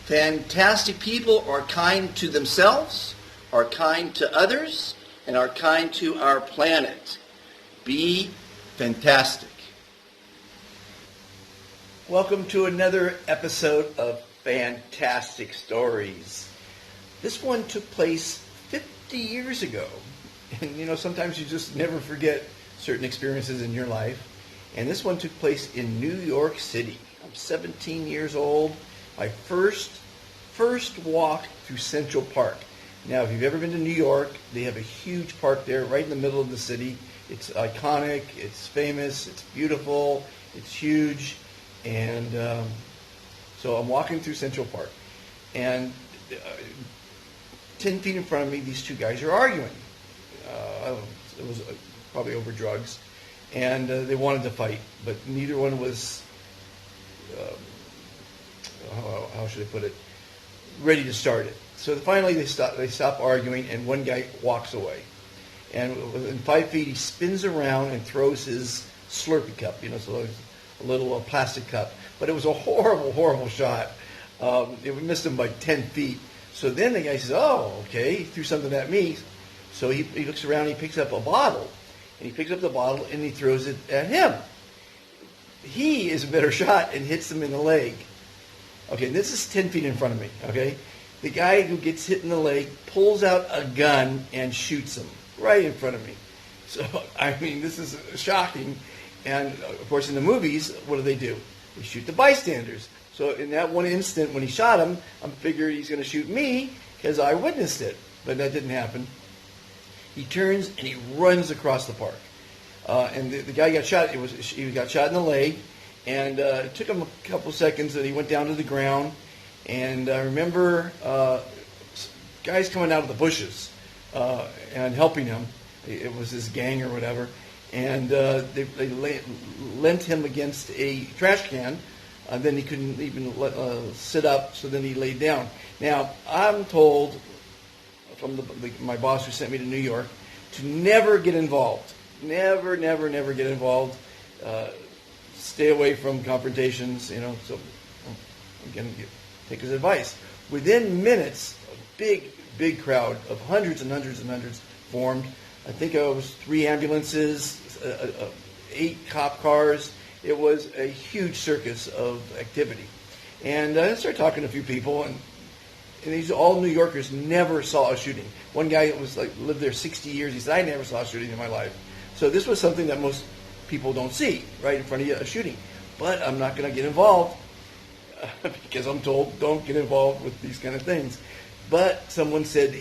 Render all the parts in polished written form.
Fantastic people are kind to themselves, are kind to others, and are kind to our planet. Be fantastic. Welcome to another episode of Fantastic Stories. This one took place 50 years ago. And sometimes you just never forget certain experiences in your life. And this one took place in New York City. I'm 17 years old. My first walk through Central Park. Now, if you've ever been to New York, they have a huge park there right in the middle of the city. It's iconic, it's famous, it's beautiful, it's huge. And so I'm walking through Central Park. And 10 feet in front of me, these two guys are arguing. It was probably over drugs. And they wanted to fight, but neither one was, how should I put it, ready to start it. So finally they stop arguing, and one guy walks away. And within 5 feet, he spins around and throws his Slurpee cup, so a little plastic cup. But it was a horrible, horrible shot. It missed him by 10 feet. So then the guy says, oh, okay, he threw something at me. So he looks around, he picks up a bottle. And he picks up the bottle and he throws it at him. He is a better shot and hits him in the leg. Okay, this is 10 feet in front of me, okay? The guy who gets hit in the leg pulls out a gun and shoots him right in front of me. So, this is shocking. And, of course, in the movies, what do? They shoot the bystanders. So in that one instant when he shot him, I'm figuring he's going to shoot me because I witnessed it. But that didn't happen. He turns and he runs across the park. And the guy got shot. He got shot in the leg. And it took him a couple seconds, and he went down to the ground. And I remember guys coming out of the bushes and helping him. It was his gang or whatever. And they lent him against a trash can. Then he couldn't even sit up, so then he laid down. Now, I'm told from my boss who sent me to New York to never get involved. Never get involved. Stay away from confrontations, so I'm going to take his advice. Within minutes, a big crowd of hundreds and hundreds and hundreds formed. I think it was 3 ambulances, 8 cop cars. It was a huge circus of activity. And I started talking to a few people, and these all New Yorkers never saw a shooting. One guy lived there 60 years. He said, I never saw a shooting in my life. So this was something that most people don't see right in front of you, a shooting. But I'm not going to get involved because I'm told don't get involved with these kind of things. But someone said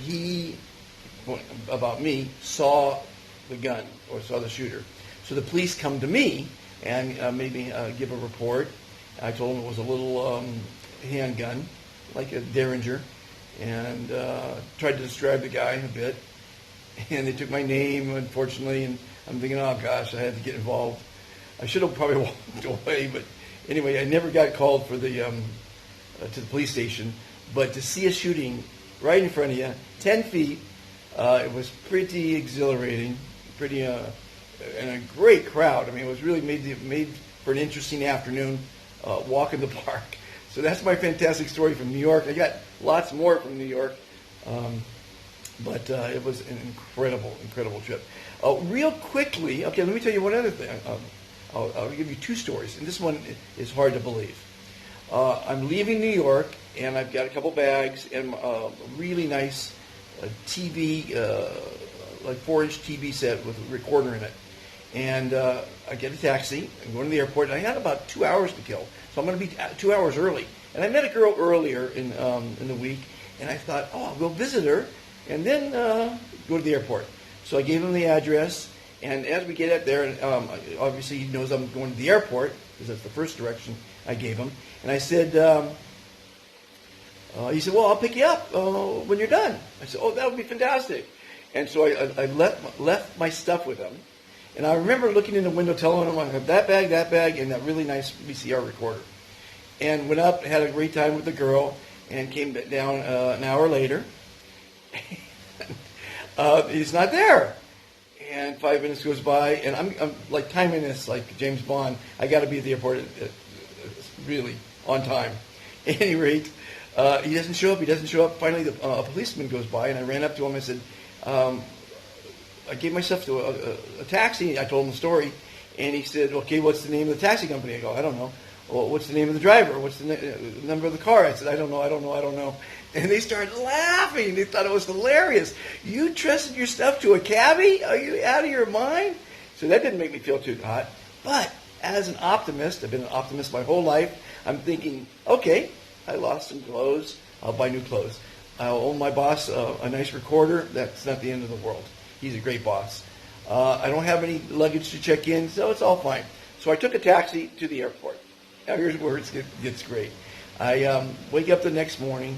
about me, saw the gun or saw the shooter. So the police come to me and made me give a report. I told them it was a little handgun, like a Derringer, and tried to describe the guy a bit. And they took my name, unfortunately, and I'm thinking, oh gosh, I had to get involved. I should have probably walked away, but anyway, I never got called for the to the police station. But to see a shooting right in front of you, 10 feet, it was pretty exhilarating, and a great crowd. It was really made for an interesting afternoon walk in the park. So that's my fantastic story from New York. I got lots more from New York. But it was an incredible trip. Real quickly, okay, let me tell you one other thing. I'll give you 2 stories, and this one is hard to believe. I'm leaving New York, and I've got a couple bags and a really nice TV, like 4-inch TV set with a recorder in it. And I get a taxi. I'm going to the airport, and I had about 2 hours to kill, so I'm going to be 2 hours early. And I met a girl earlier in the week, and I thought, I'll go visit her, and then go to the airport. So I gave him the address, and as we get up there, obviously he knows I'm going to the airport, because that's the first direction I gave him. And I said, he said, well, I'll pick you up when you're done. I said, oh, that would be fantastic. And so I left my stuff with him. And I remember looking in the window, telling him I have that bag, and that really nice VCR recorder. And went up, had a great time with the girl, and came down an hour later. He's not there. And 5 minutes goes by, and I'm like timing this like James Bond. I got to be at the airport really on time. At any rate, He doesn't show up. He doesn't show up. Finally, a policeman goes by, and I ran up to him. I said, I gave myself to a taxi. I told him the story, and he said, okay, what's the name of the taxi company? I go, I don't know. Well, what's the name of the driver? What's the number of the car? I said, I don't know. And they started laughing. They thought it was hilarious. You trusted your stuff to a cabbie? Are you out of your mind? So that didn't make me feel too hot. But as an optimist, I've been an optimist my whole life, I'm thinking, okay, I lost some clothes. I'll buy new clothes. I'll owe my boss a nice recorder. That's not the end of the world. He's a great boss. I don't have any luggage to check in, so it's all fine. So I took a taxi to the airport. Now here's where it gets great. I wake up the next morning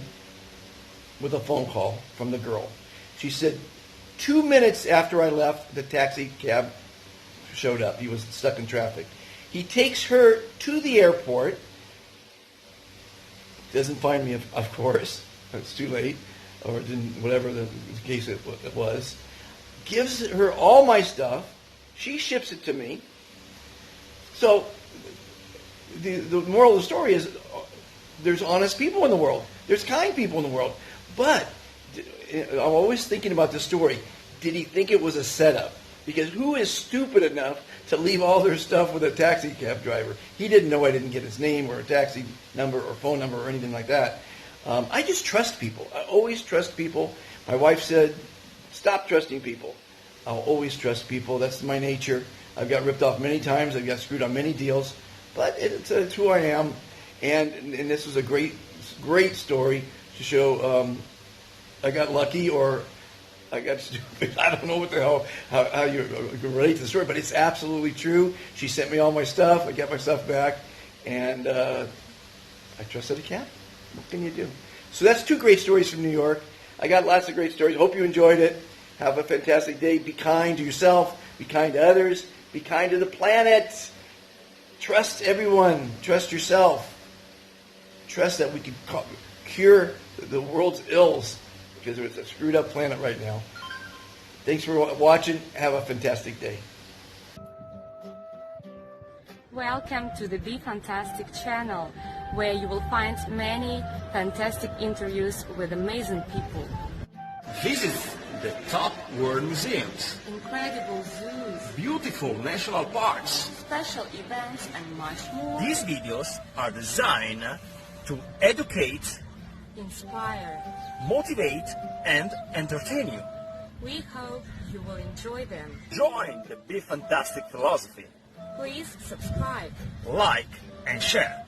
with a phone call from the girl. She said, 2 minutes after I left, the taxi cab showed up. He was stuck in traffic. He takes her to the airport. Doesn't find me, of course. It's too late, or didn't, whatever the case it was. Gives her all my stuff. She ships it to me. So the moral of the story is there's honest people in the world. There's kind people in the world. But I'm always thinking about this story. Did he think it was a setup? Because who is stupid enough to leave all their stuff with a taxi cab driver? He didn't know I didn't get his name or a taxi number or phone number or anything like that. I just trust people. I always trust people. My wife said, stop trusting people. I'll always trust people. That's my nature. I've got ripped off many times. I've got screwed on many deals. But it's who I am. And this was a great story to show I got lucky or I got stupid. I don't know what the hell, how you relate to the story, but it's absolutely true. She sent me all my stuff. I got my stuff back. And I trusted a cab. What can you do? So that's 2 great stories from New York. I got lots of great stories. Hope you enjoyed it. Have a fantastic day. Be kind to yourself. Be kind to others. Be kind to the planet. Trust everyone. Trust yourself. Trust that we can cure the world's ills because it's a screwed up planet right now. Thanks for watching. Have a fantastic day. Welcome to the Be Fantastic channel, where you will find many fantastic interviews with amazing people. Visit the top world museums, Incredible zoos, beautiful national parks. special events, and much more. These videos are designed to educate, Inspire. motivate, and entertain you. We hope you will enjoy them. Join the Be Fantastic philosophy. Please subscribe. Like and share.